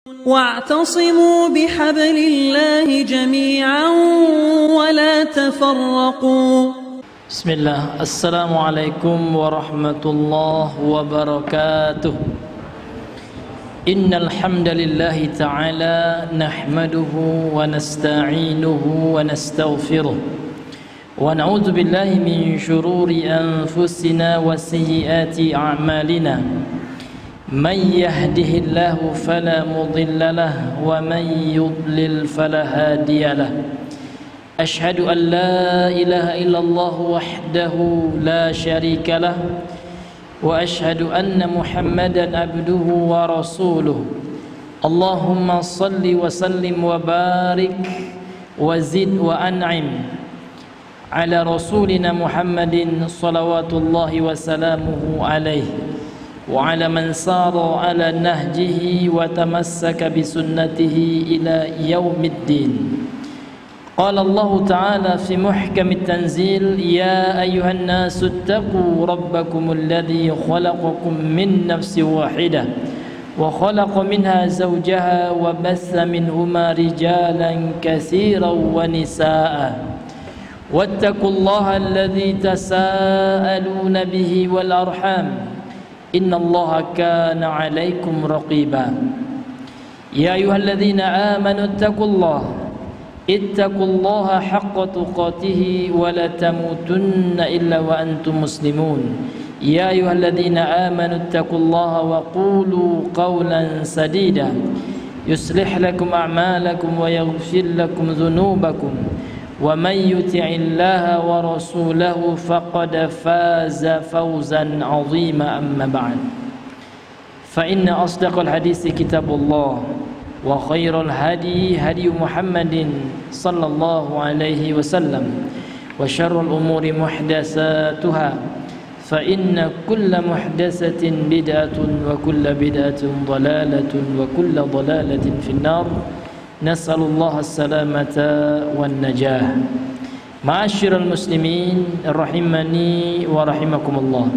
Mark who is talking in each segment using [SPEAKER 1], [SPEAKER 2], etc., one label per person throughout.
[SPEAKER 1] واعتصموا بحبل الله جميعا ولا تفرقوا.
[SPEAKER 2] بسم الله. السلام عليكم ورحمة الله وبركاته. إن الحمد لله تعالى نحمده ونستعينه ونستغفره ونعوذ بالله من شرور أنفسنا وسيئات أعمالنا. من يهده الله فلا مضل له ومن يضلل فلا هادي له. أشهد أن لا إله إلا الله وحده لا شريك له وأشهد أن محمدا عبده ورسوله. اللهم صل وسلم وبارك وزد وأنعم على رسولنا محمد صلوات الله وسلامه عليه وعلى من سار على نهجه وتمسك بسنته إلى يوم الدين. قال الله تعالى في محكم التنزيل: يا أيها الناس اتقوا ربكم الذي خلقكم من نفس واحدة وخلق منها زوجها وبث منهما رجالا كثيرا ونساء واتقوا الله الذي تساءلون به والأرحام إن الله كان عليكم رقيبا. يا أيها الذين آمنوا اتقوا الله حق تقاته ولا تموتن إلا وأنتم مسلمون. يا أيها الذين آمنوا اتقوا الله وقولوا قولا سديدا يصلح لكم أعمالكم ويغفر لكم ذنوبكم ومن يطع الله ورسوله فقد فاز فوزا عظيما. أما بعد فإن أصدق الحديث كتاب الله وخير الهدي هدي محمد صلى الله عليه وسلم وشر الأمور محدثاتها فإن كل محدثة بدعة وكل بدعة ضلالة وكل ضلالة في النار. Nas'alullah as-salamata wan najah. Ma'asyiral muslimin rahimani wa rahimakumullah.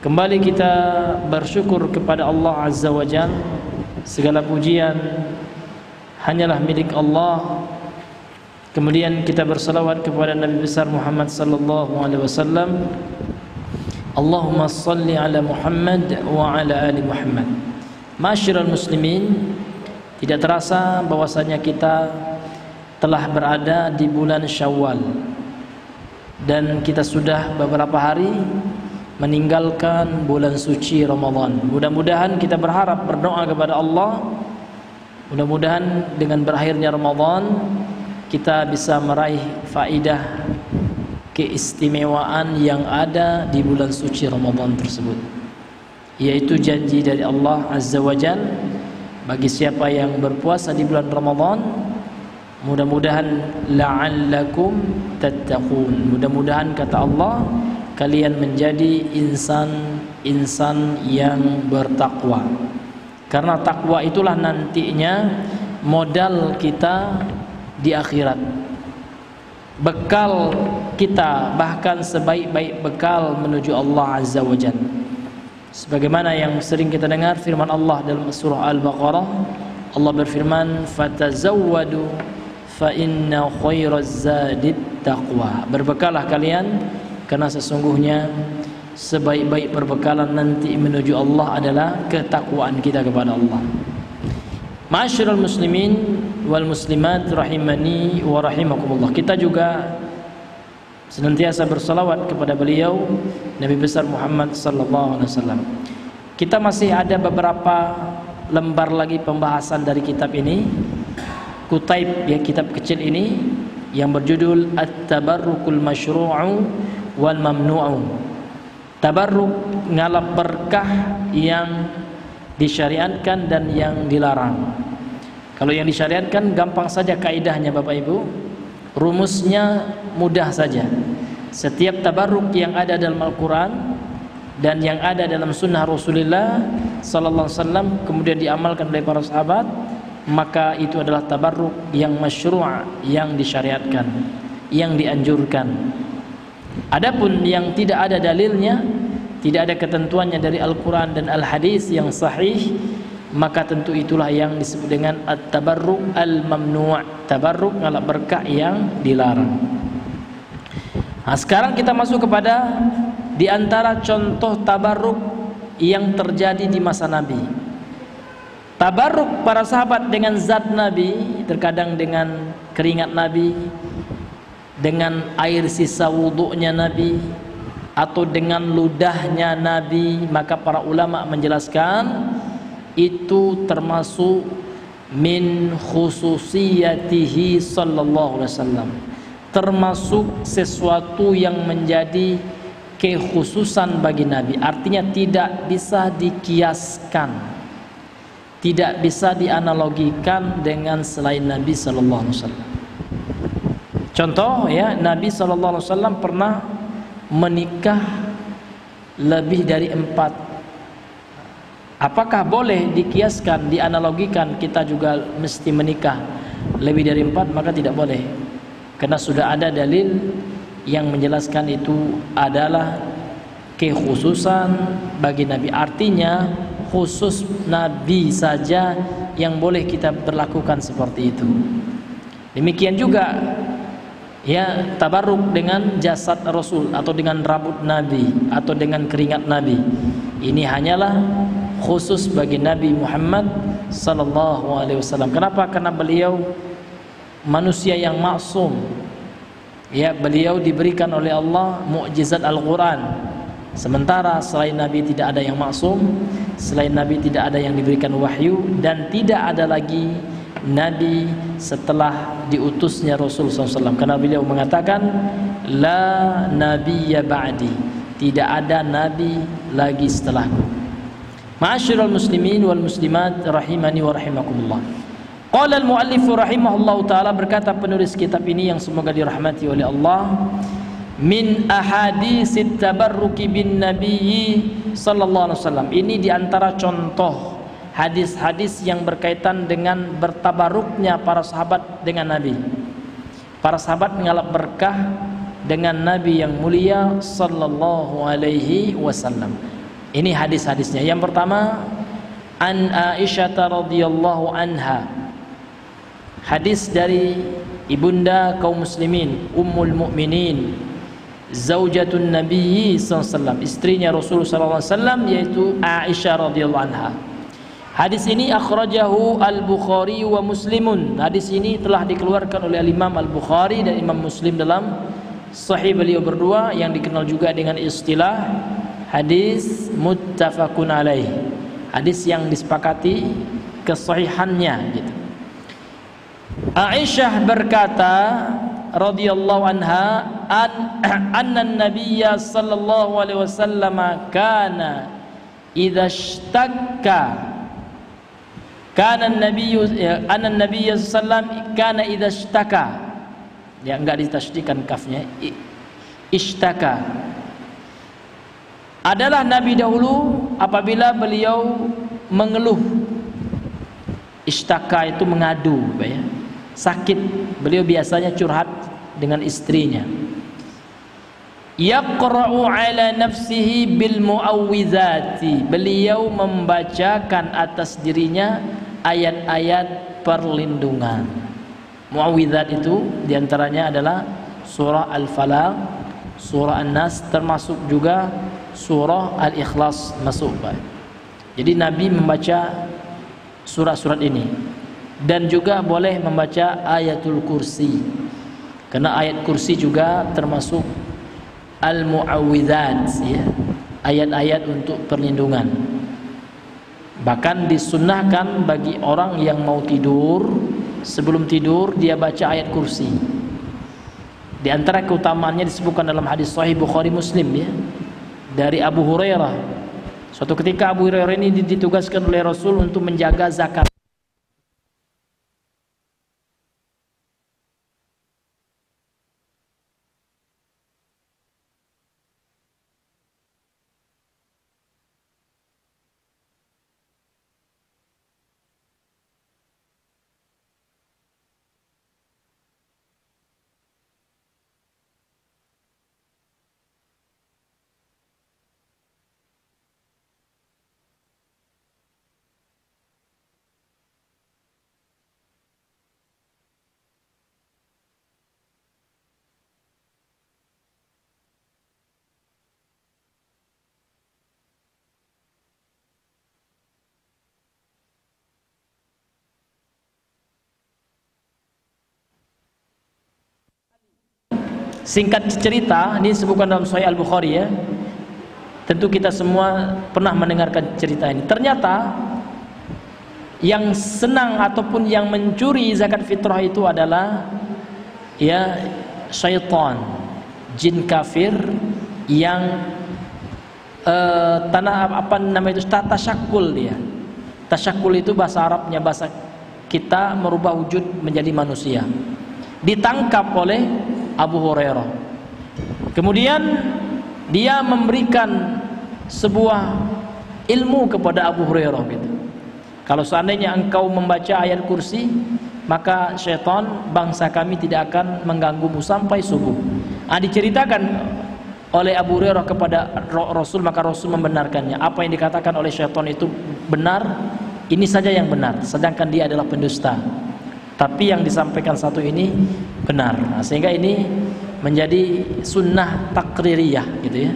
[SPEAKER 2] Kembali kita bersyukur kepada Allah Azza wa Jalla. Segala pujian hanyalah milik Allah. Kemudian kita bersalawat kepada Nabi besar Muhammad sallallahu alaihi wasallam. Allahumma salli ala Muhammad wa ala ali Muhammad. Ma'asyiral muslimin, tidak terasa bahwasanya kita telah berada di bulan Syawal dan kita sudah beberapa hari meninggalkan bulan suci Ramadan. Mudah-mudahan kita berharap, berdoa kepada Allah, mudah-mudahan dengan berakhirnya Ramadan kita bisa meraih faidah keistimewaan yang ada di bulan suci Ramadan tersebut, yaitu janji dari Allah Azza wa Jalla bagi siapa yang berpuasa di bulan Ramadan, mudah-mudahan la'allakum tattaqun. Mudah-mudahan kata Allah kalian menjadi insan yang bertakwa. Karena takwa itulah nantinya modal kita di akhirat. Bekal kita, bahkan sebaik-baik bekal menuju Allah Azza wa Jalla. Sebagaimana yang sering kita dengar firman Allah dalam surah Al-Baqarah, Allah berfirman, "Fatazawwadu fa inna khairaz zadit taqwa." Berbekalah kalian karena sesungguhnya sebaik-baik perbekalan nanti menuju Allah adalah ketakwaan kita kepada Allah. Ma'asyiral muslimin wal muslimat rahimani wa rahimakumullah. Kita juga senantiasa bersalawat kepada beliau Nabi besar Muhammad sallallahu alaihi wasallam. Kita masih ada beberapa lembar lagi pembahasan dari kitab ini, Kutaib, ya, kitab kecil ini yang berjudul At-Tabarrukul Masyru'u wal Mamnu'u. Tabarruk, ngalap berkah yang disyariatkan dan yang dilarang. Kalau yang disyariatkan gampang saja kaidahnya Bapak Ibu. Rumusnya mudah saja. Setiap tabarruk yang ada dalam Al-Quran dan yang ada dalam sunnah Rasulullah sallallahu alaihi wasallam kemudian diamalkan oleh para sahabat, maka itu adalah tabarruk yang masyru', yang disyariatkan, yang dianjurkan. Adapun yang tidak ada dalilnya, tidak ada ketentuannya dari Al-Quran dan Al-Hadis yang sahih, maka tentu itulah yang disebut dengan at-tabarruk al-mamnu', tabarruk ngalap berkah yang dilarang. Nah, sekarang kita masuk kepada di antara contoh tabarruk yang terjadi di masa Nabi. Tabarruk para sahabat dengan zat Nabi, terkadang dengan keringat Nabi, dengan air sisa wuduknya Nabi, atau dengan ludahnya Nabi. Maka para ulama menjelaskan itu termasuk min khususiyatihi sallallahu alaihi wasallam, termasuk sesuatu yang menjadi kekhususan bagi Nabi. Artinya tidak bisa dikiaskan, tidak bisa dianalogikan dengan selain Nabi sallallahu alaihi wasallam. Contoh ya, Nabi sallallahu alaihi wasallam pernah menikah lebih dari 4. Apakah boleh dikiaskan, dianalogikan kita juga mesti menikah lebih dari 4? Maka tidak boleh, karena sudah ada dalil yang menjelaskan itu adalah kekhususan bagi Nabi. Artinya khusus Nabi saja yang boleh kita berlakukan seperti itu. Demikian juga ya, tabarruk dengan jasad Rasul, atau dengan rambut Nabi, atau dengan keringat Nabi. Ini hanyalah khusus bagi Nabi Muhammad sallallahu alaihi wasallam. Kenapa? Karena beliau manusia yang maksum. Ya, beliau diberikan oleh Allah mukjizat Al-Qur'an. Sementara selain Nabi tidak ada yang maksum, selain Nabi tidak ada yang diberikan wahyu, dan tidak ada lagi Nabi setelah diutusnya Rasul SAW. Karena beliau mengatakan la nabiyya ba'di, tidak ada Nabi lagi setelahku. Ma'asyiral muslimin wal muslimat rahimani wa rahimakumullah. Qala al-muallif rahimahullahu taala, berkata penulis kitab ini yang semoga dirahmati oleh Allah, min ahadisit tabarruki bin nabiyyi sallallahu alaihi wasallam. Ini diantara contoh hadis-hadis yang berkaitan dengan bertabaruknya para sahabat dengan Nabi. Para sahabat mengalap berkah dengan Nabi yang mulia sallallahu alaihi wasallam. Ini hadis-hadisnya. Yang pertama, an Aisyah radhiyallahu anha. Hadis dari ibunda kaum muslimin, Ummul Mukminin, zaujatun Nabi sallallahu alaihi wasallam, istrinya Rasulullah sallallahu alaihi wasallam, yaitu Aisyah radhiyallahu anha. Hadis ini akhrajahu Al-Bukhari wa Muslimun. Hadis ini telah dikeluarkan oleh Imam Al-Bukhari dan Imam Muslim dalam sahih beliau berdua, yang dikenal juga dengan istilah hadis muttafaqun alaih, hadis yang disepakati kesahihannya gitu. Aisyah berkata radhiyallahu anha, anna an-nabiyya sallallahu alaihi wasallam kana idza ishtaka, kana an-nabiyyu anna an-nabiyya sallallahu kana idza ishtaka, ya enggak ditasydidkan kafnya, ishtaka, adalah Nabi dahulu apabila beliau mengeluh. Ishtaka itu mengadu, ya, sakit. Beliau biasanya curhat dengan istrinya. Yaqra'u ala nafsihi bil muawwizati, beliau membacakan atas dirinya ayat-ayat perlindungan. Muawwizat itu diantaranya adalah surah Al-Falaq, surah An-Nas, termasuk juga surah Al-Ikhlas masuk. Jadi Nabi membaca surat-surat ini, dan juga boleh membaca ayatul kursi, karena ayat kursi juga termasuk al-mu'awwidzat, ya, ayat-ayat untuk perlindungan. Bahkan disunnahkan bagi orang yang mau tidur, sebelum tidur dia baca ayat kursi. Di antara keutamaannya disebutkan dalam hadis sahih Bukhari Muslim, ya, dari Abu Hurairah. Suatu ketika Abu Hurairah ini ditugaskan oleh Rasul untuk menjaga zakat. Singkat cerita, ini disebutkan dalam Sahih Al-Bukhari ya. Tentu kita semua pernah mendengarkan cerita ini. Ternyata yang senang ataupun yang mencuri zakat fitrah itu adalah ya syaitan, jin kafir yang tasyakul dia. Tasyakul itu bahasa Arabnya, bahasa kita merubah wujud menjadi manusia. Ditangkap oleh Abu Hurairah. Kemudian dia memberikan sebuah ilmu kepada Abu Hurairah gitu. Kalau seandainya engkau membaca ayat kursi, maka syaitan bangsa kami tidak akan mengganggumu sampai subuh. Diceritakan oleh Abu Hurairah kepada Rasul, maka Rasul membenarkannya. Apa yang dikatakan oleh syaitan itu benar, ini saja yang benar, sedangkan dia adalah pendusta. Tapi yang disampaikan satu ini benar. Sehingga ini menjadi sunnah takririyah gitu ya.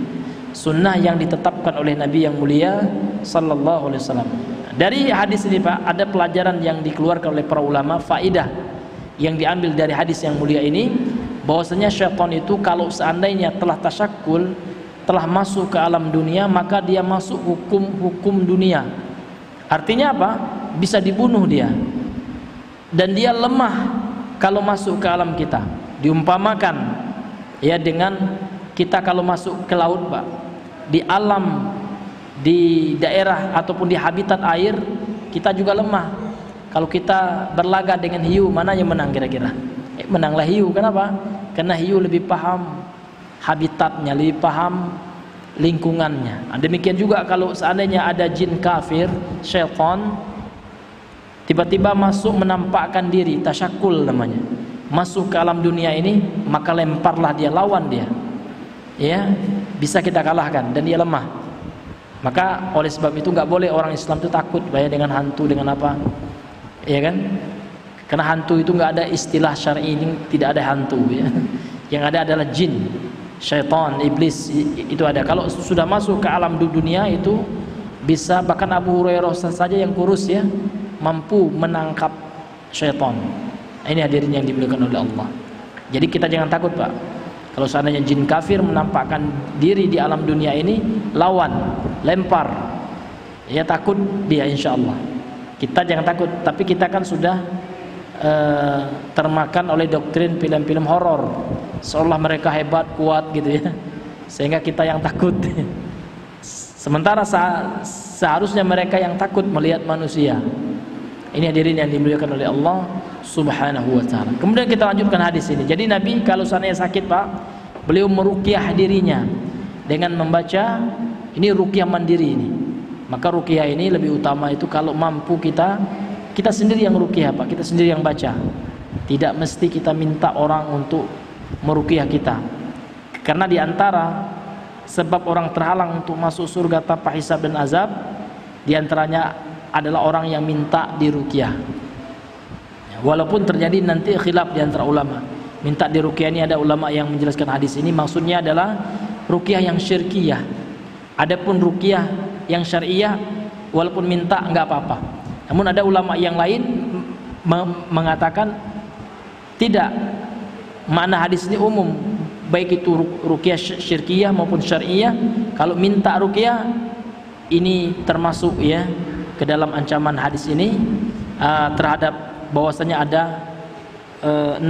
[SPEAKER 2] Sunnah yang ditetapkan oleh Nabi yang mulia sallallahu alaihi wasallam. Dari hadis ini Pak, ada pelajaran yang dikeluarkan oleh para ulama, faidah yang diambil dari hadis yang mulia ini, bahwasanya syaitan itu kalau seandainya telah tasyakul, telah masuk ke alam dunia, maka dia masuk hukum dunia. Artinya apa? Bisa dibunuh dia. Dan dia lemah kalau masuk ke alam kita. Diumpamakan ya dengan kita kalau masuk ke laut Pak, di alam, di daerah ataupun di habitat air, kita juga lemah. Kalau kita berlaga dengan hiu, mana yang menang kira-kira? Menanglah hiu. Kenapa? Karena hiu lebih paham habitatnya, lebih paham lingkungannya. Demikian juga kalau seandainya ada jin kafir, syaitan, tiba-tiba masuk menampakkan diri, tasyakul namanya, masuk ke alam dunia ini, maka lemparlah dia, lawan dia ya, bisa kita kalahkan dan dia lemah. Maka oleh sebab itu nggak boleh orang Islam itu takut ya dengan hantu, dengan apa ya kan, karena hantu itu nggak ada istilah syar'i, ini tidak ada hantu ya. Yang ada adalah jin, syaitan, iblis itu ada. Kalau sudah masuk ke alam dunia itu bisa, bahkan Abu Hurairah saja yang kurus ya mampu menangkap syaitan. Ini hadirin yang dimuliakan oleh Allah. Jadi kita jangan takut Pak. Kalau seandainya jin kafir menampakkan diri di alam dunia ini, lawan, lempar. Ya takut dia insya Allah. Kita jangan takut. Tapi kita kan sudah termakan oleh doktrin film-film horor, seolah mereka hebat, kuat gitu ya, sehingga kita yang takut. Sementara seharusnya mereka yang takut melihat manusia. Ini hadirin yang dimuliakan oleh Allah Subhanahu wa ta'ala. Kemudian kita lanjutkan hadis ini. Jadi Nabi kalau seandainya sakit Pak, beliau meruqyah dirinya dengan membaca, ini ruqyah mandiri ini. Maka ruqyah ini lebih utama itu kalau mampu kita sendiri yang ruqyah Pak, kita sendiri yang baca. Tidak mesti kita minta orang untuk meruqyah kita. Karena diantara sebab orang terhalang untuk masuk surga tanpa hisab dan azab, diantaranya adalah orang yang minta diruqyah. Walaupun terjadi nanti khilaf di antara ulama. Minta diruqyah ini ada ulama yang menjelaskan hadis ini maksudnya adalah ruqyah yang syirkiyah. Adapun ruqyah yang syariah walaupun minta enggak apa-apa. Namun ada ulama yang lain mengatakan tidak. Makna hadis ini umum, baik itu ruqyah syirkiyah maupun syariah. Kalau minta ruqyah ini termasuk ya ke dalam ancaman hadis ini terhadap bahwasanya ada 60.000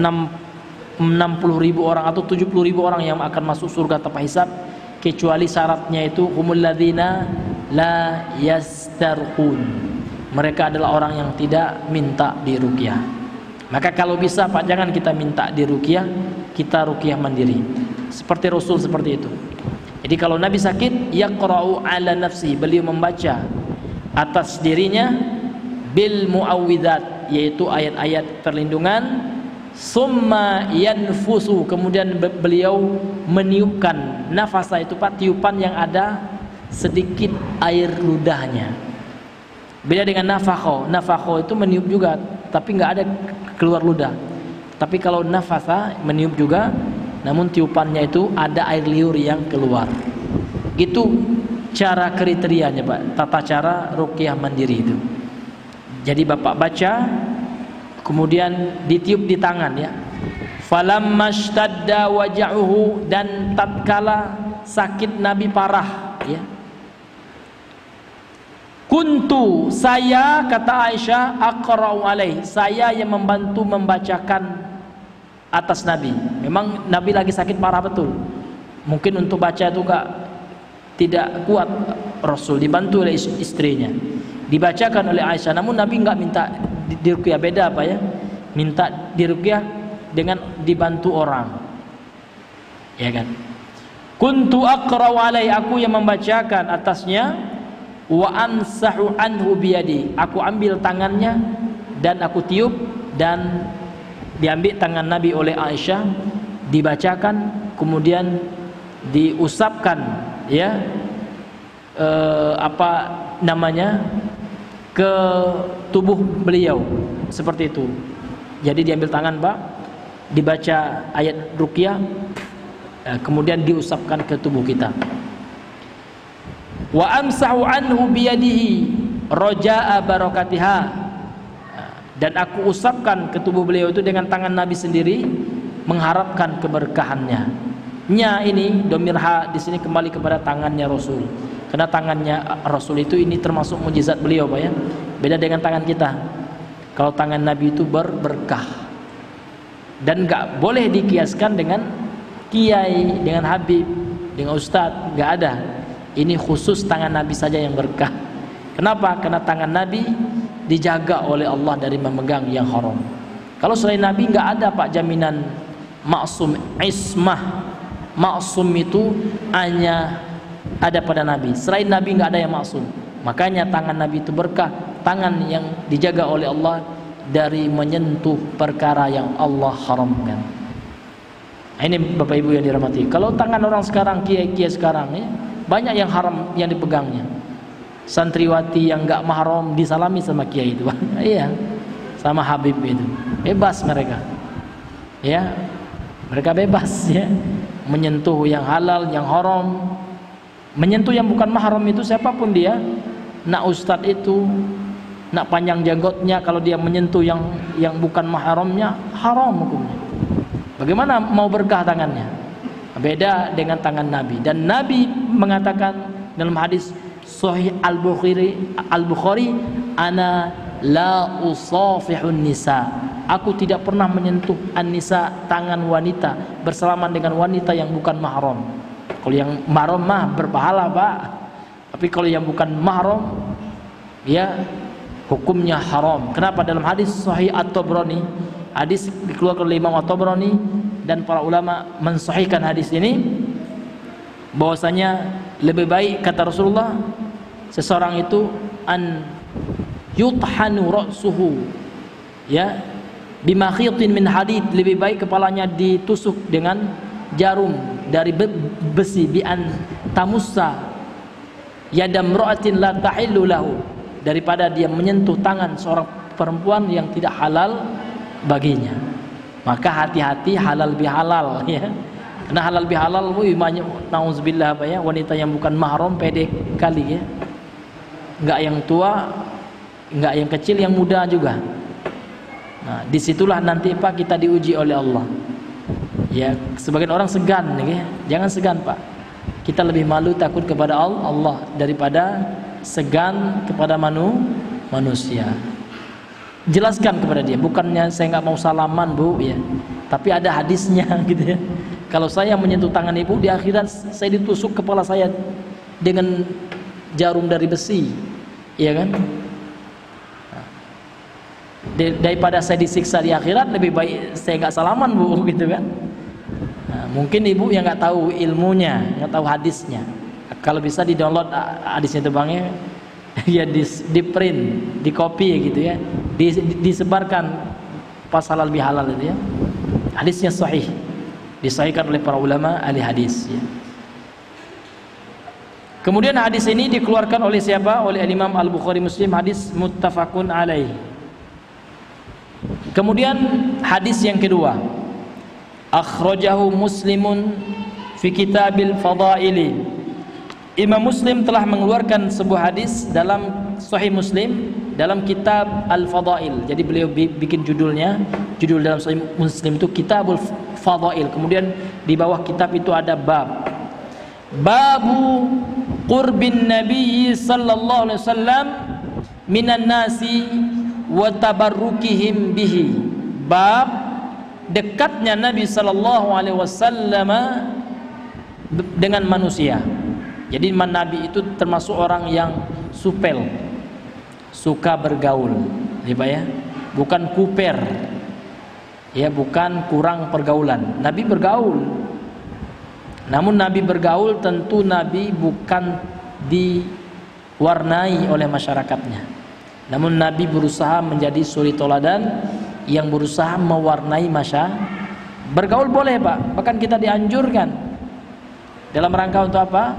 [SPEAKER 2] orang atau 70.000 orang yang akan masuk surga tanpa hisab, kecuali syaratnya itu humul ladzina la yastarqun. Mereka adalah orang yang tidak minta diruqyah. Maka kalau bisa Pak, jangan kita minta diruqyah, kita ruqyah mandiri. Seperti Rasul seperti itu. Jadi kalau Nabi sakit, yaqra'u ala nafsi, beliau membaca atas dirinya bil muawwidzat, yaitu ayat-ayat perlindungan, summa yanfusu, kemudian beliau meniupkan, nafasa itu Pak, tiupan yang ada sedikit air ludahnya. Beda dengan nafakho. Nafakho itu meniup juga tapi nggak ada keluar ludah. Tapi kalau nafasa meniup juga, namun tiupannya itu ada air liur yang keluar. Itu cara kriterianya Pak, tata cara ruqyah mandiri itu. Jadi Bapak baca, kemudian ditiup di tangan ya. Falamma ishtadda waja'uhu, dan tatkala sakit Nabi parah, ya. Kuntu, saya, kata Aisyah, aqra'u alaih, saya yang membantu membacakan atas Nabi. Memang Nabi lagi sakit parah betul. Mungkin untuk baca itu tidak kuat Rasul, dibantu oleh istrinya. Dibacakan oleh Aisyah, namun Nabi enggak minta diruqyah, beda apa ya? Minta diruqyah dengan dibantu orang. Ya kan? Kuntu aqra'u alai, aku yang membacakan atasnya, wa ansahu anhu biyadi, aku ambil tangannya dan aku tiup, dan diambil tangan Nabi oleh Aisyah, dibacakan, kemudian diusapkan, ya, apa namanya, ke tubuh beliau, seperti itu. Jadi diambil tangan, Pak, dibaca ayat ruqyah, kemudian diusapkan ke tubuh kita. Wa amsahu anhu biyadihi roja'a barakatiha, dan aku usapkan ke tubuh beliau itu dengan tangan Nabi sendiri, mengharapkan keberkahannya. Nya ini domir ha di sini kembali kepada tangannya Rasul, karena tangannya Rasul itu ini termasuk mukjizat beliau, Pak, ya. Beda dengan tangan kita. Kalau tangan Nabi itu berberkah, dan enggak boleh dikiaskan dengan kiai, dengan habib, dengan ustadz, enggak ada. Ini khusus tangan Nabi saja yang berkah. Kenapa? Karena tangan Nabi dijaga oleh Allah dari memegang yang haram. Kalau selain Nabi enggak ada, Pak, jaminan maksum, ismah. Maksum itu hanya ada pada Nabi. Selain Nabi enggak ada yang maksum. Makanya tangan Nabi itu berkah, tangan yang dijaga oleh Allah dari menyentuh perkara yang Allah haramkan. Ini Bapak Ibu yang dirahmati. Kalau tangan orang sekarang, kiai-kiai sekarang, ya, banyak yang haram yang dipegangnya. Santriwati yang enggak mahram disalami sama kiai itu, iya, sama habib itu. Bebas mereka. Ya. Mereka bebas, ya, menyentuh yang halal, yang haram. Menyentuh yang bukan mahram itu siapapun dia, nak ustadz itu, nak panjang janggotnya, kalau dia menyentuh yang bukan mahramnya, haram hukumnya. Bagaimana mau berkah tangannya? Beda dengan tangan Nabi. Dan Nabi mengatakan dalam hadis Sahih Al-Bukhari, ana la usafihun nisa, aku tidak pernah menyentuh an-nisa, tangan wanita, bersalaman dengan wanita yang bukan mahram. Kalau yang mahram mah berpahala, Pak. Tapi kalau yang bukan mahram, ya, hukumnya haram. Kenapa? Dalam hadis Sahih At-Tabrani, hadis dikeluarkan oleh Imam At-Tabrani, dan para ulama mensahihkan hadis ini, bahwasanya lebih baik, kata Rasulullah, seseorang itu an yuthanu ra'suhu, ya, bimakhitin min hadid, lebih baik kepalanya ditusuk dengan jarum dari besi, bi an tamussa yadam ra'atin la tahillu lahu, daripada dia menyentuh tangan seorang perempuan yang tidak halal baginya. Maka hati-hati halal bihalal, ya. Karena halal bihalal, banyak, nauzubillah, apa ya, wanita yang bukan mahram pede kali, ya. Enggak yang tua, enggak yang kecil, yang muda juga. Nah, disitulah nanti, Pak, kita diuji oleh Allah. Ya, sebagian orang segan, ya. Jangan segan, Pak. Kita lebih malu takut kepada Allah daripada segan kepada manusia. Jelaskan kepada dia, bukannya saya nggak mau salaman, Bu, ya. Tapi ada hadisnya, gitu, ya. Kalau saya menyentuh tangan ibu, di akhirat saya ditusuk kepala saya dengan jarum dari besi, ya kan? Daripada saya disiksa di akhirat, lebih baik saya nggak salaman, Bu, gitu kan? Nah, mungkin ibu yang nggak tahu ilmunya, nggak tahu hadisnya. Kalau bisa di download hadisnya itu, Bang, ya, ya, di print, di copy, gitu, ya, disebarkan pas halal bihalal itu, ya. Hadisnya sahih, disahihkan oleh para ulama ahli hadis, ya. Kemudian hadis ini dikeluarkan oleh siapa? Oleh Imam Al-Bukhari Muslim, hadis muttafaqun alaih. Kemudian hadis yang kedua, akhrajahu Muslimun fi kitabil fadaili. Imam Muslim telah mengeluarkan sebuah hadis dalam Sahih Muslim dalam kitab Al-Fadail. Jadi beliau bikin judul dalam Sahih Muslim itu Kitabul Fadail. Kemudian di bawah kitab itu ada Babu qurbin Nabi sallallahu alaihi wasallam minan nasi wa tabarrukihim bihi. Bab dekatnya Nabi sallallahu alaihi wasallam dengan manusia. Jadi Nabi itu termasuk orang yang supel, suka bergaul, ya, bukan kuper, ya, bukan kurang pergaulan. Nabi bergaul. Namun Nabi bergaul tentu Nabi bukan diwarnai oleh masyarakatnya. Namun Nabi berusaha menjadi suri toladan yang berusaha mewarnai masyarakat. Bergaul boleh, Pak, bahkan kita dianjurkan. Dalam rangka untuk apa?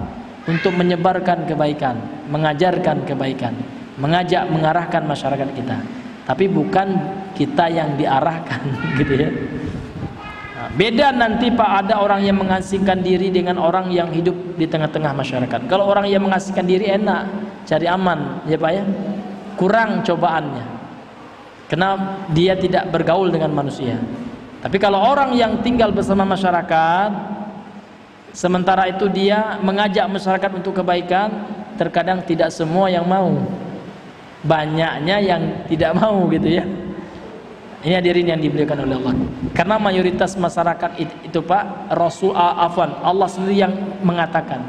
[SPEAKER 2] Untuk menyebarkan kebaikan, mengajarkan kebaikan, mengajak, mengarahkan masyarakat kita. Tapi bukan kita yang diarahkan, gitu ya. Nah, beda nanti, Pak, ada orang yang mengasingkan diri dengan orang yang hidup di tengah-tengah masyarakat. Kalau orang yang mengasingkan diri enak, cari aman, ya Pak ya. Kurang cobaannya. Karena dia tidak bergaul dengan manusia. Tapi kalau orang yang tinggal bersama masyarakat, sementara itu dia mengajak masyarakat untuk kebaikan, terkadang tidak semua yang mau, banyaknya yang tidak mau, gitu ya. Ini hadirin yang dimuliakan oleh Allah. Karena mayoritas masyarakat itu, Pak, Allah sendiri yang mengatakan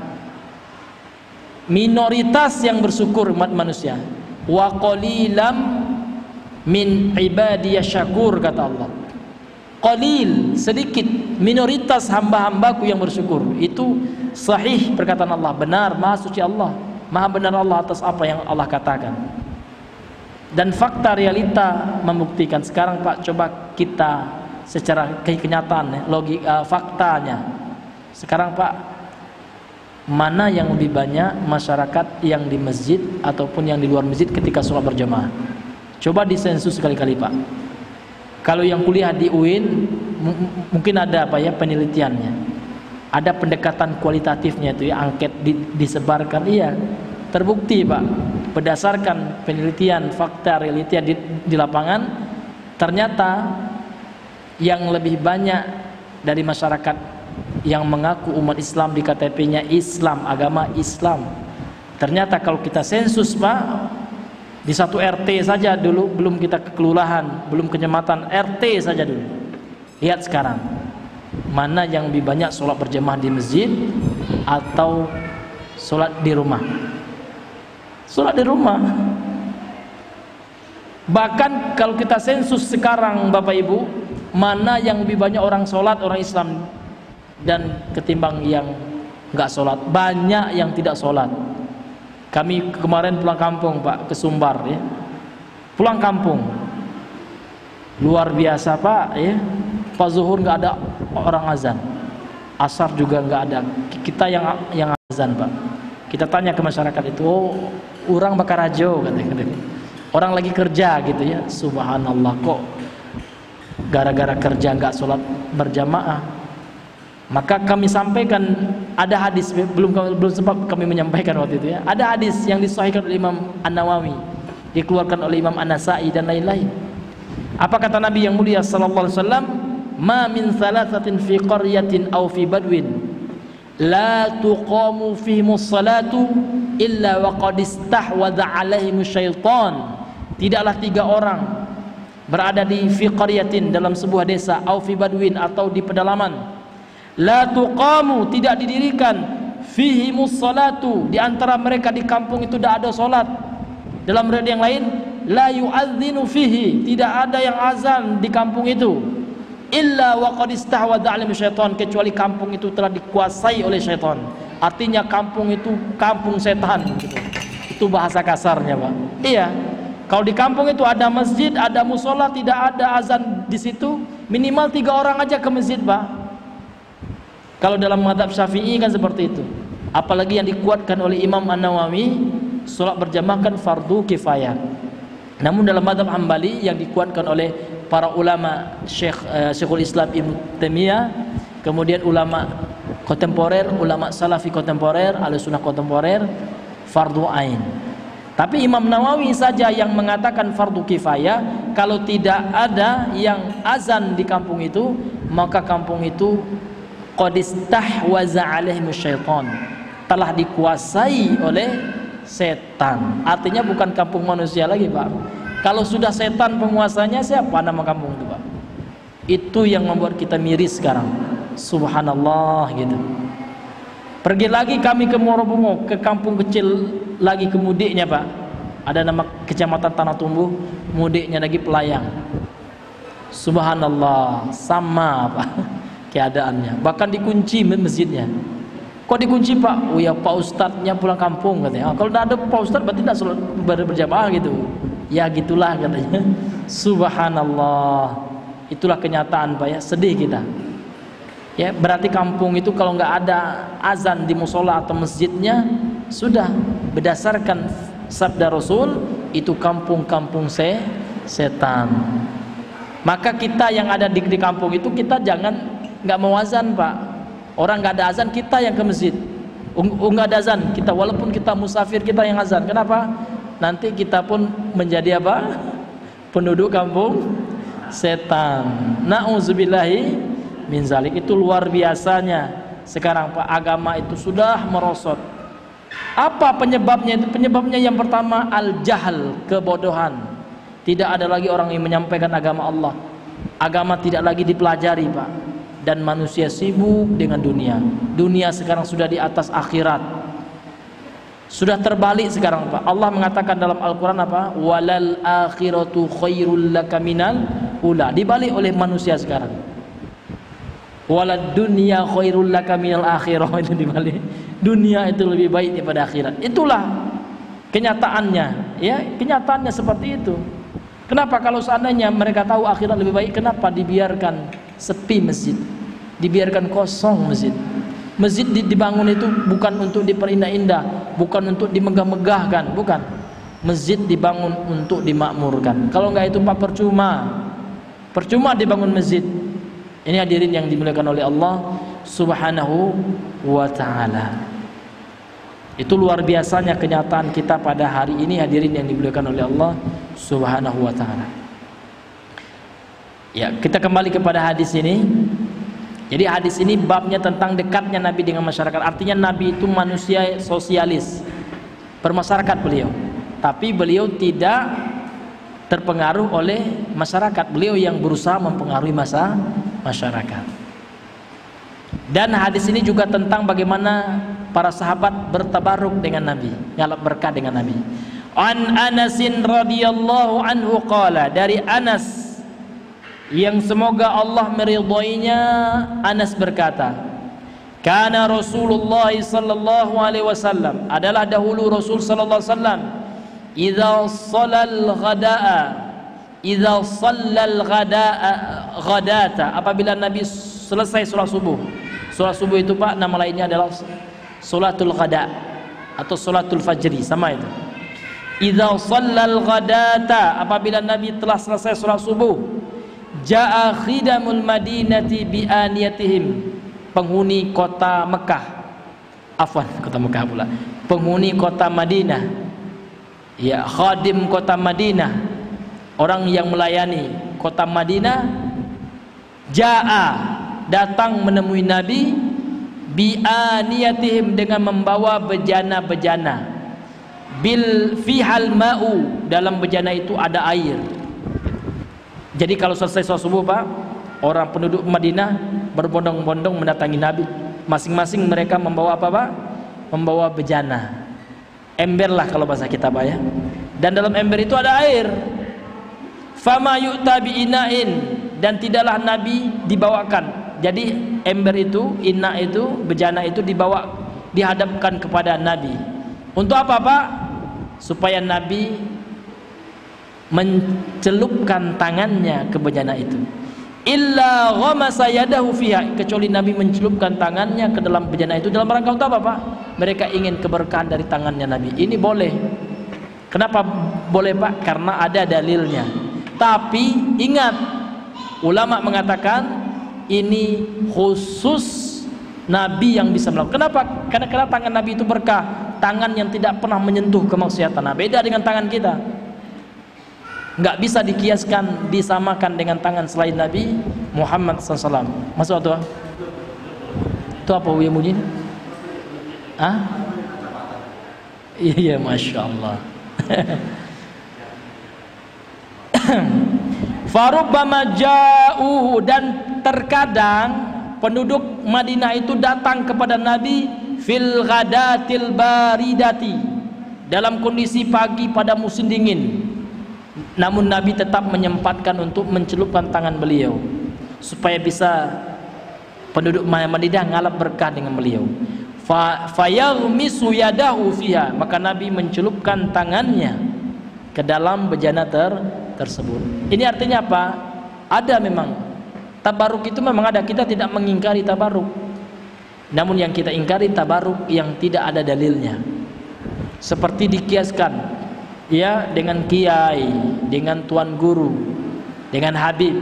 [SPEAKER 2] minoritas yang bersyukur umat manusia. Wa qalilam min ibadiyasy syakur, kata Allah. Qalil, sedikit, minoritas hamba-hambaku yang bersyukur. Itu sahih perkataan Allah, benar, maha suci Allah, maha benar Allah atas apa yang Allah katakan. Dan fakta realita membuktikan. Sekarang, Pak, coba kita secara kenyataan, logika, faktanya. Sekarang, Pak, mana yang lebih banyak masyarakat yang di masjid ataupun yang di luar masjid ketika sholat berjamaah? Coba disensus sekali-kali, Pak. Kalau yang kuliah di UIN mungkin ada apa ya penelitiannya, ada pendekatan kualitatifnya itu ya, angket disebarkan, iya, terbukti, Pak, berdasarkan penelitian fakta realita di lapangan, ternyata yang lebih banyak dari masyarakat yang mengaku umat Islam di KTP-nya Islam, agama Islam. Ternyata kalau kita sensus, Pak, di satu RT saja dulu, belum kita ke kelurahan, belum kecamatan, RT saja dulu. Lihat sekarang, mana yang lebih banyak sholat berjamaah di masjid atau sholat di rumah? Sholat di rumah. Bahkan kalau kita sensus sekarang, Bapak Ibu, mana yang lebih banyak orang sholat, orang Islam, dan ketimbang yang nggak sholat? Banyak yang tidak sholat. Kami kemarin pulang kampung, Pak, ke Sumbar, ya. Pulang kampung, luar biasa, Pak, ya. Pas zuhur nggak ada orang azan, asar juga nggak ada. Kita yang azan, Pak. Kita tanya ke masyarakat itu, oh, orang Bakarajo, katanya. Orang lagi kerja, gitu ya. Subhanallah, kok gara-gara kerja nggak sholat berjamaah. Maka kami sampaikan, ada hadis, belum sempat kami menyampaikan waktu itu ya. Ada hadis yang disahihkan oleh Imam An-Nawawi, dikeluarkan oleh Imam An-Nasa'i dan lain-lain. Apa kata Nabi yang mulia sallallahu alaihi wasallam? Ma min thalathatin fi qaryatin aw fi badwin la tuqamu fihimus salatu illa wa qad istahwadha alaihimus syaitan. Tidaklah 3 orang berada di fi qaryatin, dalam sebuah desa, aw fi badwin, atau di pedalaman, la tuqamu, tidak didirikan, fihimus salatu, di antara mereka di kampung itu tidak ada salat. Dalam riwayat yang lain, la yu'adzinu fihi, tidak ada yang azan di kampung itu, illa wa qad istahwadha 'alaihi syaitan, kecuali kampung itu telah dikuasai oleh syaitan. Artinya kampung itu kampung setan, gitu. Itu bahasa kasarnya, Pak. Iya. Kalau di kampung itu ada masjid, ada musola, tidak ada azan di situ, minimal 3 orang aja ke masjid, Pak. Kalau dalam mazhab Syafi'i kan seperti itu. Apalagi yang dikuatkan oleh Imam An-Nawawi, salat berjamaah kan fardu kifayah. Namun dalam mazhab Hambali yang dikuatkan oleh para ulama, Syekhul Islam Ibnu Taimiyah, kemudian ulama kontemporer, ulama Salafi kontemporer, Ahlussunnah kontemporer, fardu ain. Tapi Imam Nawawi saja yang mengatakan fardu kifayah. Kalau tidak ada yang azan di kampung itu, maka kampung itu qad istahwaza alaihim syaitan, telah dikuasai oleh setan. Artinya bukan kampung manusia lagi, Pak. Kalau sudah setan penguasanya, siapa nama kampung itu, Pak? Itu yang membuat kita miris sekarang. Subhanallah gitu. Pergi lagi kami ke Morobungo, ke kampung kecil lagi, ke mudiknya, Pak. Ada nama kecamatan Tanah Tumbuh, mudiknya lagi Pelayang. Subhanallah, sama, Pak, keadaannya. Bahkan dikunci masjidnya. Kok dikunci, Pak? Oh ya, Pak Ustadznya pulang kampung katanya. Kalau tidak ada Pak Ustadz berarti tidak sholat berjamaah gitu. Ya gitulah katanya. Subhanallah. Itulah kenyataan, Pak ya. Sedih kita. Ya, berarti kampung itu kalau nggak ada azan di musola atau masjidnya, sudah berdasarkan sabda Rasul, itu kampung-kampung setan. Maka kita yang ada di kampung itu, kita jangan nggak mau azan, Pak. Orang nggak ada azan, kita yang ke masjid. Nggak ada azan, kita walaupun kita musafir, kita yang azan. Kenapa? Nanti kita pun menjadi apa? Penduduk kampung setan. Na'udzubillahi min zalik. Itu luar biasanya sekarang, Pak, agama itu sudah merosot. Apa penyebabnya? Itu penyebabnya yang pertama al-jahl, kebodohan. Tidak ada lagi orang yang menyampaikan agama Allah. Agama tidak lagi dipelajari, Pak. Dan manusia sibuk dengan dunia. Dunia sekarang sudah di atas akhirat. Sudah terbalik sekarang, Pak. Allah mengatakan dalam Al-Quran apa? Walal akhiratu khairul laka minal ula. Dibalik oleh manusia sekarang. Walad dunya khairul laka minal akhirah. Itu dibalik. Dunia itu lebih baik daripada akhirat. Itulah kenyataannya, ya, kenyataannya seperti itu. Kenapa kalau seandainya mereka tahu akhirat lebih baik, kenapa dibiarkan sepi masjid, dibiarkan kosong masjid? Masjid dibangun itu bukan untuk diperindah-indah, bukan untuk dimegah-megahkan, bukan. Masjid dibangun untuk dimakmurkan. Kalau enggak itu, Pak, percuma dibangun masjid. Ini hadirin yang dimuliakan oleh Allah Subhanahu wa ta'ala. Itu luar biasanya kenyataan kita pada hari ini, hadirin yang dimuliakan oleh Allah Subhanahu wa ta'ala. Ya, kita kembali kepada hadis ini. Jadi hadis ini babnya tentang dekatnya Nabi dengan masyarakat. Artinya Nabi itu manusia sosialis, bermasyarakat beliau. Tapi beliau tidak terpengaruh oleh masyarakat. Beliau yang berusaha mempengaruhi masyarakat. Dan hadis ini juga tentang bagaimana para sahabat bertabaruk dengan Nabi, ngalap berkah dengan Nabi. An Anasin radhiyallahu anhu qala, dari Anas yang semoga Allah meridhoinya, Anas berkata, kana Rasulullah sallallahu alaihi wasallam, adalah dahulu Rasul sallallahu alaihi wasallam, idza shallal ghadata, apabila Nabi selesai sholat subuh. Sholat subuh itu, Pak, nama lainnya adalah sholatul ghada atau sholatul fajri, sama itu. Idza shallal ghadata, apabila Nabi telah selesai sholat subuh, jaa khidamul madinati bi aniyatihim, penghuni kota Mekah, kota Mekah pula, penghuni kota Madinah, ya, khadim kota Madinah, orang yang melayani kota Madinah, jaa, datang menemui Nabi, bi aniyatihim, dengan membawa bejana-bejana, bil fihal ma'u, dalam bejana itu ada air. Jadi kalau selesai sholat subuh, Pak, orang penduduk Madinah berbondong-bondong mendatangi Nabi. Masing-masing mereka membawa apa, Pak? Membawa bejana, ember lah kalau bahasa kita, Pak ya. Dan dalam ember itu ada air. Fama yu'ta bi ina'in, dan tidaklah Nabi dibawakan. Jadi ember itu, ina itu, bejana itu dibawa, dihadapkan kepada Nabi. Untuk apa, Pak? Supaya Nabi mencelupkan tangannya ke bejana itu. Illa ghamasa yadahu fiha, kecuali Nabi mencelupkan tangannya ke dalam bejana itu dalam rangka untuk apa, Pak? Mereka ingin keberkahan dari tangannya Nabi. Ini boleh. Kenapa boleh, Pak? Karena ada dalilnya. Tapi ingat, ulama mengatakan ini khusus Nabi yang bisa melakukan. Kenapa? Karena tangan Nabi itu berkah. tangan yang tidak pernah menyentuh kemaksiatan. Nah, beda dengan tangan kita. Nggak bisa dikiaskan, disamakan dengan tangan selain Nabi Muhammad SAW. Masuk atau? Itu apa yang bunyi? Iya, Masya Allah. Farubbama ja'u, dan terkadang penduduk Madinah itu datang kepada Nabi fil ghadatil baridati, dalam kondisi pagi pada musim dingin. Namun Nabi tetap menyempatkan untuk mencelupkan tangan beliau supaya bisa penduduk Madinah ngalap berkah dengan beliau. Fayaghmisu yadahu fiha, maka Nabi mencelupkan tangannya ke dalam bejana tersebut. Ini artinya apa? Ada memang tabaruk, itu memang ada. Kita tidak mengingkari tabaruk, namun yang kita ingkari tabaruk yang tidak ada dalilnya, seperti dikiaskan ya dengan kiai, dengan tuan guru, dengan habib.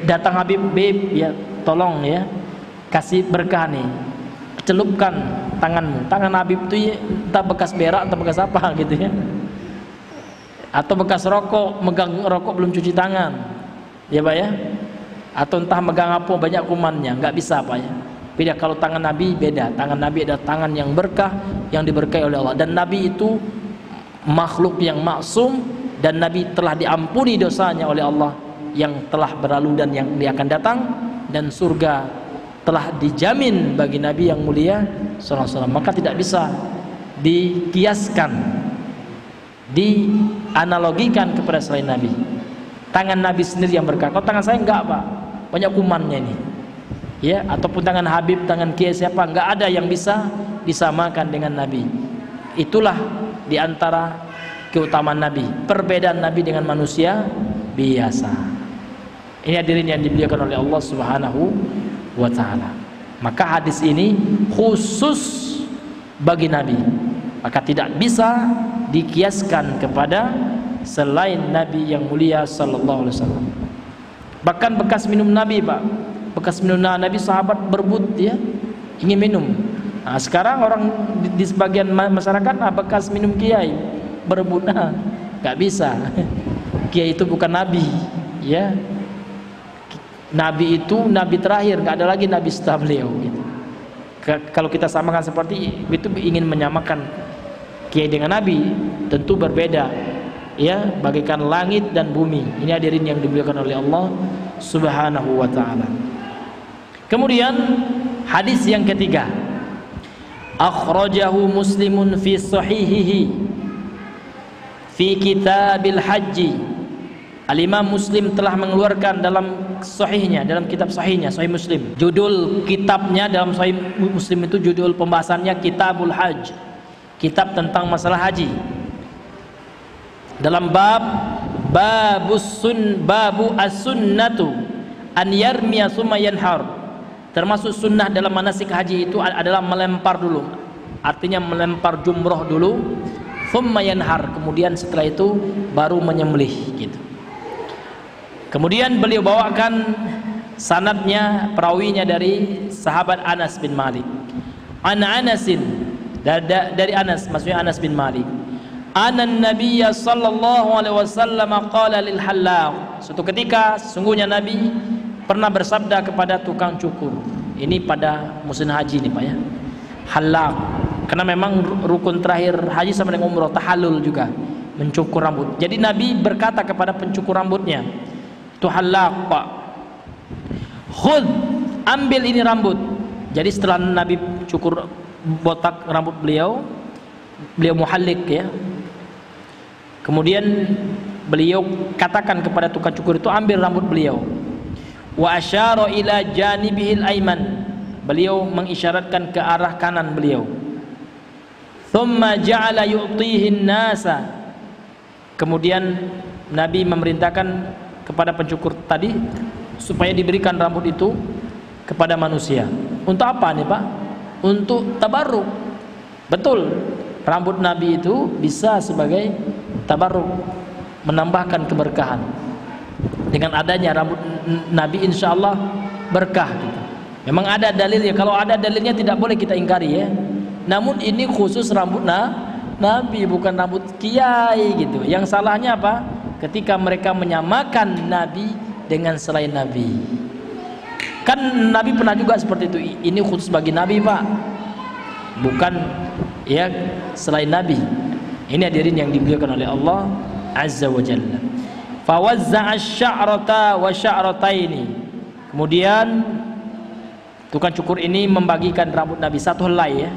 [SPEAKER 2] Datang habib, ya tolong ya kasih berkah nih, celupkan tanganmu. Tangan habib itu ya, entah bekas berak atau bekas apa gitu ya, atau bekas rokok, megang rokok belum cuci tangan ya Pak ya, atau entah megang apa banyak kumannya, nggak bisa Pak ya. Beda kalau tangan Nabi, beda. Tangan Nabi adalah tangan yang berkah, yang diberkahi oleh Allah. Dan Nabi itu makhluk yang maksum, dan Nabi telah diampuni dosanya oleh Allah yang telah berlalu dan yang dia akan datang, dan surga telah dijamin bagi Nabi yang mulia sallallahu alaihi wasallam. Maka tidak bisa dikiaskan, dianalogikan kepada selain Nabi. Tangan Nabi sendiri yang berkah. Kalau tangan saya enggak Pak, banyak kumannya ini ya, ataupun tangan Habib, tangan kiai siapa, enggak ada yang bisa disamakan dengan Nabi. Itulah diantara keutamaan Nabi, perbedaan Nabi dengan manusia biasa. Ini hadirin yang dimuliakan oleh Allah Subhanahu wa ta'ala. Maka hadis ini khusus bagi Nabi, maka tidak bisa dikiaskan kepada selain Nabi yang mulia sallallahu alaihi wasallam. Bahkan bekas minum Nabi Pak, bekas minum Nabi, sahabat berebut ya, ingin minum. Nah, sekarang orang di sebagian masyarakat bekas minum kiai berebut, nggak bisa. Kiai itu bukan Nabi ya. Nabi itu Nabi terakhir, nggak ada lagi Nabi setelah beliau gitu. Kalau kita samakan seperti itu, ingin menyamakan kiai dengan Nabi, tentu berbeda ya, bagaikan langit dan bumi. Ini hadirin yang dimuliakan oleh Allah Subhanahu wa ta'ala. Kemudian hadis yang ketiga, akhrajahu Muslimun fi sahihihi fi kitabil haji. Al-Imam Muslim telah mengeluarkan dalam sahihnya, dalam kitab sahihnya, Sahih Muslim. Judul kitabnya dalam Sahih Muslim itu, judul pembahasannya Kitabul Hajj, kitab tentang masalah haji. Dalam babu as-sunnatu an yarmiya summa yanhar. Termasuk sunnah dalam manasik haji itu adalah melempar dulu, artinya melempar jumroh dulu, summa yanhar, kemudian setelah itu baru menyembelih gitu. Kemudian beliau bawakan sanadnya, perawinya dari sahabat Anas bin Malik. An Anasin, dari Anas, maksudnya Anas bin Malik. Anan Nabiyya sallallahu alaihi wasallam qala lil hallaq. Suatu ketika sesungguhnya Nabi pernah bersabda kepada tukang cukur. Ini pada musim haji nih Pak ya. Hallaq, karena memang rukun terakhir haji sama dengan umrah, tahallul juga, mencukur rambut. Jadi Nabi berkata kepada pencukur rambutnya, "Tu hallaq Pak, khudh, ambil ini rambut." Jadi setelah Nabi cukur botak rambut beliau muhallik ya. Kemudian beliau katakan kepada tukang cukur itu, ambil rambut beliau. Wa asyara ila janibihil aiman, beliau mengisyaratkan ke arah kanan beliau. Thumma ja'ala yu'tihin nasa, kemudian Nabi memerintahkan kepada pencukur tadi supaya diberikan rambut itu kepada manusia. Untuk apa nih Pak? Untuk tabarruk. Betul, rambut Nabi itu bisa sebagai tabarruk, menambahkan keberkahan. Dengan adanya rambut Nabi insya Allah berkah gitu. Memang ada dalilnya, kalau ada dalilnya tidak boleh kita ingkari ya. Namun ini khusus rambut Nabi, bukan rambut kiai gitu. Yang salahnya apa? Ketika mereka menyamakan Nabi dengan selain Nabi. Kan Nabi pernah juga seperti itu. Ini khusus bagi Nabi, Pak, bukan ya selain Nabi. Ini hadirin yang dimuliakan oleh Allah Azza wa Jalla. Fawazza'a asy-sya'rata wa sya'rataini. Kemudian tukang cukur ini membagikan rambut Nabi satu helai ya,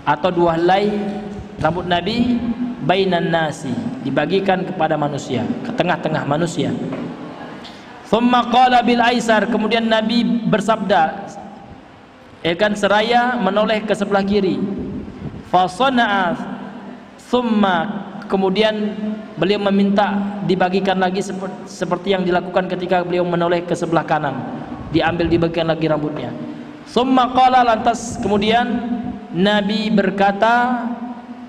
[SPEAKER 2] atau dua helai rambut Nabi bainan nasi, dibagikan kepada manusia, ke tengah-tengah manusia. Thumma qala bil aisar, kemudian Nabi bersabda seraya menoleh ke sebelah kiri. Fa sana'a, thumma, kemudian beliau meminta dibagikan lagi seperti yang dilakukan ketika beliau menoleh ke sebelah kanan, diambil dibagikan lagi rambutnya. Thumma qala, lantas kemudian Nabi berkata,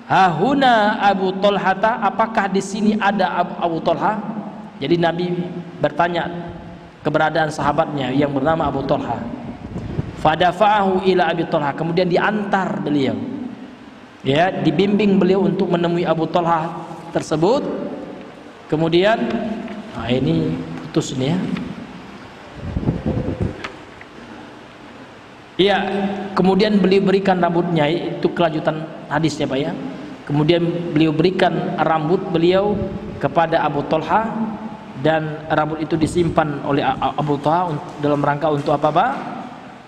[SPEAKER 2] hahuna Abu Thalhata, apakah di sini ada Abu Thalha? Jadi Nabi bertanya keberadaan sahabatnya yang bernama Abu Thalha. Fadafa'ahu ila Abi Thalha, kemudian diantar beliau, ya, dibimbing beliau untuk menemui Abu Thalha tersebut. Kemudian ini putus nih ya. Iya, kemudian beliau berikan rambutnya, itu kelanjutan hadisnya Pak ya. Kemudian beliau berikan rambut beliau kepada Abu Thalha, dan rambut itu disimpan oleh Abu Thalha dalam rangka untuk apa Pak?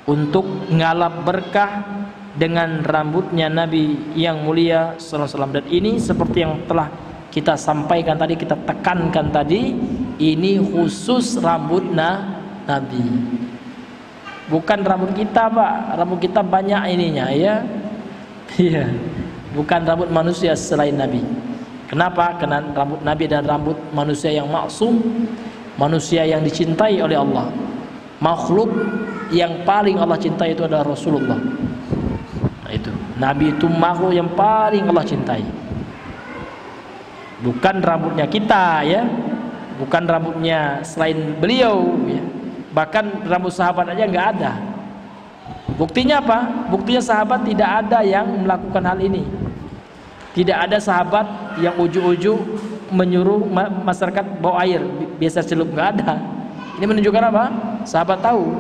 [SPEAKER 2] Untuk ngalap berkah dengan rambutnya Nabi yang mulia sallallahu alaihi wasallam. Dan ini seperti yang telah kita sampaikan tadi, kita tekankan tadi, ini khusus rambut Nabi. Bukan rambut kita Pak, rambut kita banyak ininya ya. Iya, bukan rambut manusia selain Nabi. Kenapa? Karena rambut Nabi dan rambut manusia yang maksum, manusia yang dicintai oleh Allah. Makhluk yang paling Allah cintai itu adalah Rasulullah. Nah, itu Nabi itu makhluk yang paling Allah cintai. Bukan rambutnya kita ya, bukan rambutnya selain beliau ya. Bahkan rambut sahabat aja nggak ada. Buktinya apa? Buktinya sahabat tidak ada yang melakukan hal ini. Tidak ada sahabat yang ujuk-ujuk menyuruh masyarakat bawa air biasa celup, nggak ada. Ini menunjukkan apa? Sahabat tahu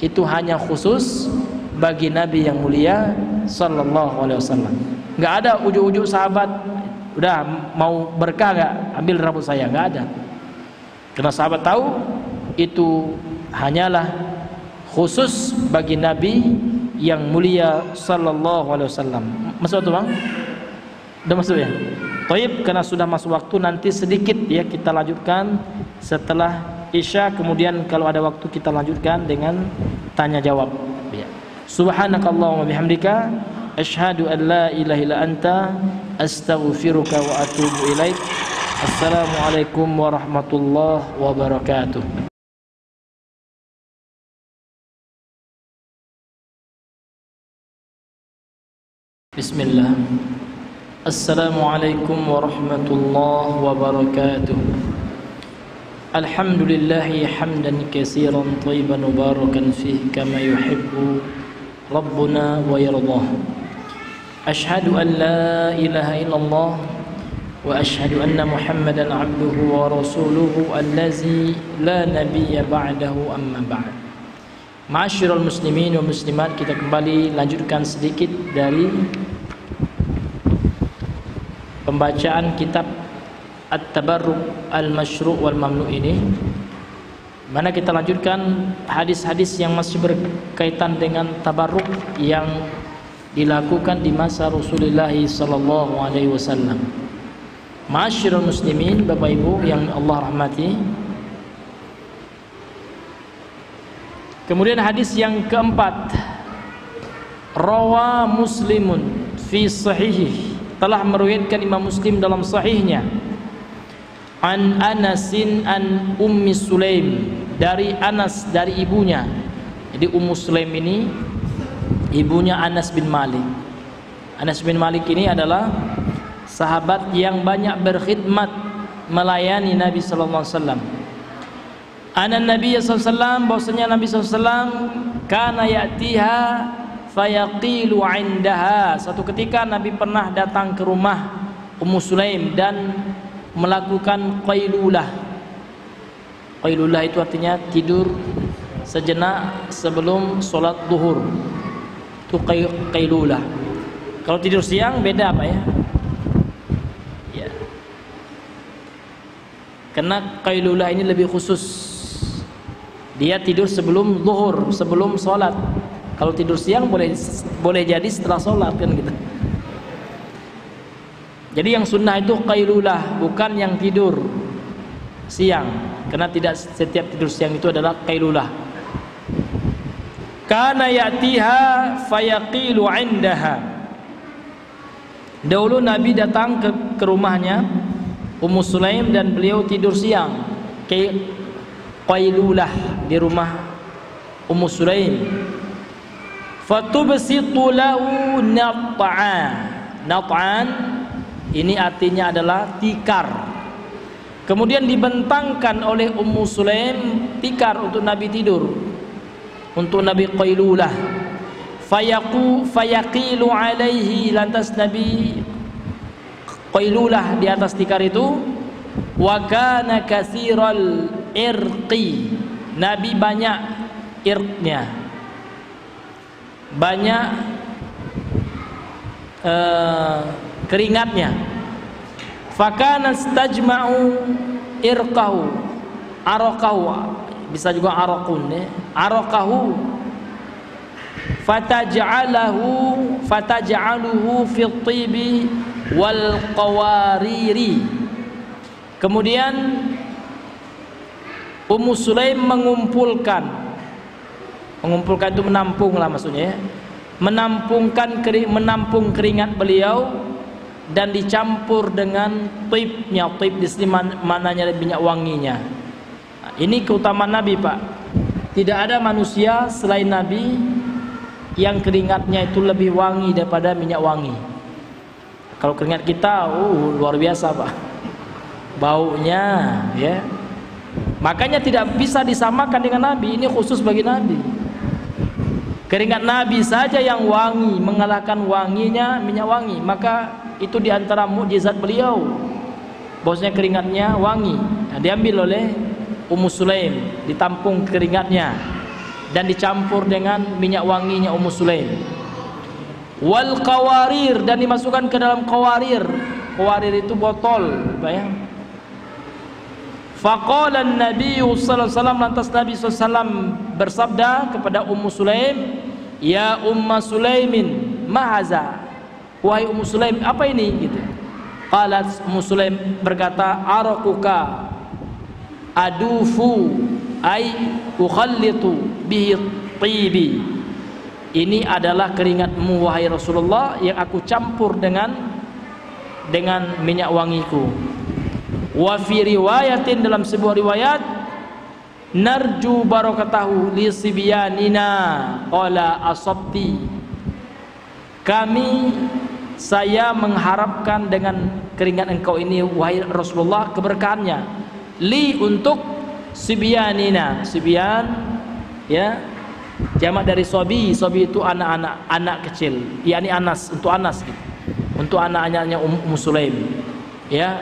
[SPEAKER 2] itu hanya khusus bagi Nabi yang mulia sallallahu alaihi wasallam. Nggak ada ujuk-ujuk sahabat, udah mau berkah nggak, ambil rambut saya, nggak ada. Karena sahabat tahu itu hanyalah khusus bagi Nabi yang mulia sallallahu alaihi wasallam. Masuk tuh Bang? Udah masuk ya? Taib, karena sudah masuk waktu, nanti sedikit ya kita lanjutkan setelah Isya, kemudian kalau ada waktu kita lanjutkan dengan tanya jawab ya. Subhanakallahumma bihamdika asyhadu an la ilaha illa anta astaghfiruka wa atubu ilaik. Assalamualaikum warahmatullahi wabarakatuh. Bismillah. Assalamualaikum warahmatullahi wabarakatuh. Alhamdulillahi hamdan katsiran thayyiban mubarakan fihi kama yuhibbu Rabbuna wa yardah. Ashhadu an la ilaha illallah wa ashhadu anna Muhammadan abduhu wa rasuluhu allazi la nabiyya ba'dahu amma ba'd. Ma'asyiral muslimin wa muslimat, kita kembali lanjutkan sedikit dari pembacaan kitab At-Tabarruk Al-Masyru' wal Mamnu' ini, mana kita lanjutkan hadis-hadis yang masih berkaitan dengan tabarruk yang dilakukan di masa Rasulullah sallallahu alaihi wasallam. Ma'asyiral muslimin, Bapak Ibu yang Allah rahmati. Kemudian hadis yang keempat, rawa Muslimun fi sahihih, telah meriwayatkan Imam Muslim dalam sahihnya, an Anasin an Ummi Sulaim, dari Anas, dari ibunya. Jadi Ummu Sulaim ini ibunya Anas bin Malik. Anas bin Malik ini adalah sahabat yang banyak berkhidmat melayani Nabi sallallahu alaihi wasallam. Anan Nabi sallallahu alaihi wasallam, bahwasanya Nabi sallallahu alaihi wasallam kana ya'tiha fayaqilu 'indaha. Suatu ketika Nabi pernah datang ke rumah Ummu Sulaim dan melakukan qailulah. Qailulah itu artinya tidur sejenak sebelum sholat zuhur. Itu qailulah. Kalau tidur siang beda apa ya? Ya. Karena qailulah ini lebih khusus. Dia tidur sebelum zuhur, sebelum sholat. Kalau tidur siang boleh jadi setelah sholat kan gitu. Jadi yang sunnah itu qailulah, bukan yang tidur siang. Karena tidak setiap tidur siang itu adalah qailulah. Kana ya'tiha fayaqilu 'indaha. Dahulu Nabi datang ke rumahnya Ummu Sulaim dan beliau tidur siang. Qailulah di rumah Ummu Sulaim. Fatubsitu lahu nat'an, ini artinya adalah tikar. Kemudian dibentangkan oleh Ummu Sulaim tikar untuk Nabi tidur, untuk Nabi qailulah. Fayaqilu alaihi, lantas Nabi qailulah di atas tikar itu. Wa kana katsiral irqi, Nabi banyak irqnya, banyak keringatnya. Fakana stajma'u irqahu, araqahu, bisa juga araqun ya, araqahu fataj'aluhu fi tibi wal qawariri. Kemudian Ummu Sulaim mengumpulkan itu menampung lah maksudnya ya. Menampung keringat beliau dan dicampur dengan tibnya. Tib di sini mananya minyak wanginya. Nah, ini keutamaan Nabi, Pak. Tidak ada manusia selain Nabi yang keringatnya itu lebih wangi daripada minyak wangi. Kalau keringat kita luar biasa, Pak, baunya ya. Makanya tidak bisa disamakan dengan Nabi. Ini khusus bagi Nabi. Keringat Nabi saja yang wangi, mengalahkan wanginya minyak wangi. Maka itu diantara mukjizat beliau, bahwasanya keringatnya wangi. Nah, diambil oleh Ummu Sulaim, ditampung keringatnya dan dicampur dengan minyak wanginya Ummu Sulaim. Wal qawarir, dan dimasukkan ke dalam qawarir. Qawarir itu botol, bayang. Faqala an-nabiy sallallahu alaihi wasallam, lantas Nabi sallallahu alaihi wasallam bersabda kepada Ummu Sulaim, ya Umma Sulaimin, ma haza, wahai Ummu Sulaim, apa ini gitu. Qalat Ummu Sulaim berkata, araquka adufu ay ukhallitu bihi tibi, ini adalah keringatmu wahai Rasulullah yang aku campur dengan minyak wangiku. Wa fi riwayatin, dalam sebuah riwayat, narju barakatahu li sibyanina qala asabti, saya mengharapkan dengan keringat engkau ini wahai Rasulullah keberkahannya. Li, untuk sibyanina, sibyan ya, jamak dari sobi. Sobi itu anak kecil, yakni Anas, untuk Anas gitu. Untuk anak-anaknya Ummu Sulaim ya.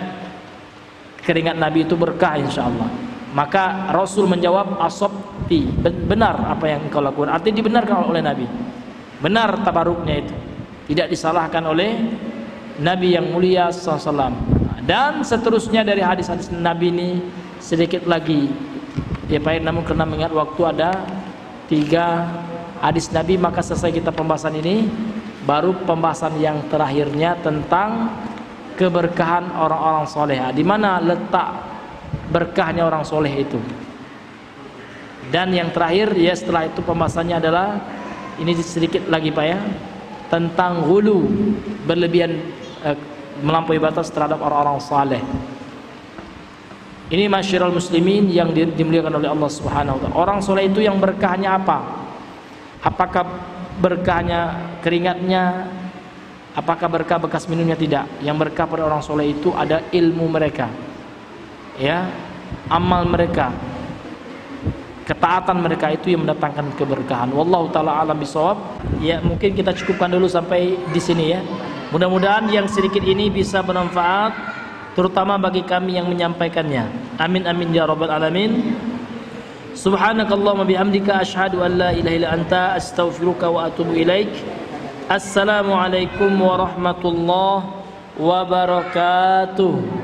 [SPEAKER 2] Keringat Nabi itu berkah insyaallah. Maka Rasul menjawab, asabti, benar apa yang engkau lakukan. Artinya dibenarkan oleh Nabi. Benar tabaruknya itu, tidak disalahkan oleh Nabi yang mulia SAW. Dan seterusnya dari hadis-hadis Nabi ini sedikit lagi ya Pak, namun karena mengingat waktu ada 3 hadis Nabi, maka selesai kita pembahasan ini. Baru pembahasan yang terakhirnya tentang keberkahan orang-orang soleh. Di mana letak berkahnya orang soleh itu. Dan yang terakhir ya setelah itu pembahasannya adalah ini sedikit lagi Pak ya, tentang ghulu, berlebihan melampaui batas terhadap orang-orang saleh. Ini masyiral muslimin yang dimuliakan oleh Allah Subhanahu wa taala. Orang saleh itu yang berkahnya apa? Apakah berkahnya keringatnya? Apakah berkah bekas minumnya? Tidak. Yang berkah pada orang saleh itu ada ilmu mereka. Ya, amal mereka. ketaatan mereka itu yang mendatangkan keberkahan. Wallahu taala alam bisawab. Ya, mungkin kita cukupkan dulu sampai di sini ya. Mudah-mudahan yang sedikit ini bisa bermanfaat, terutama bagi kami yang menyampaikannya. Amin amin ya rabbal alamin. Subhanakallahumma bihamdika asyhadu an la ilaha illa anta astaghfiruka wa atubu ilaik. Assalamualaikum warahmatullahi wabarakatuh.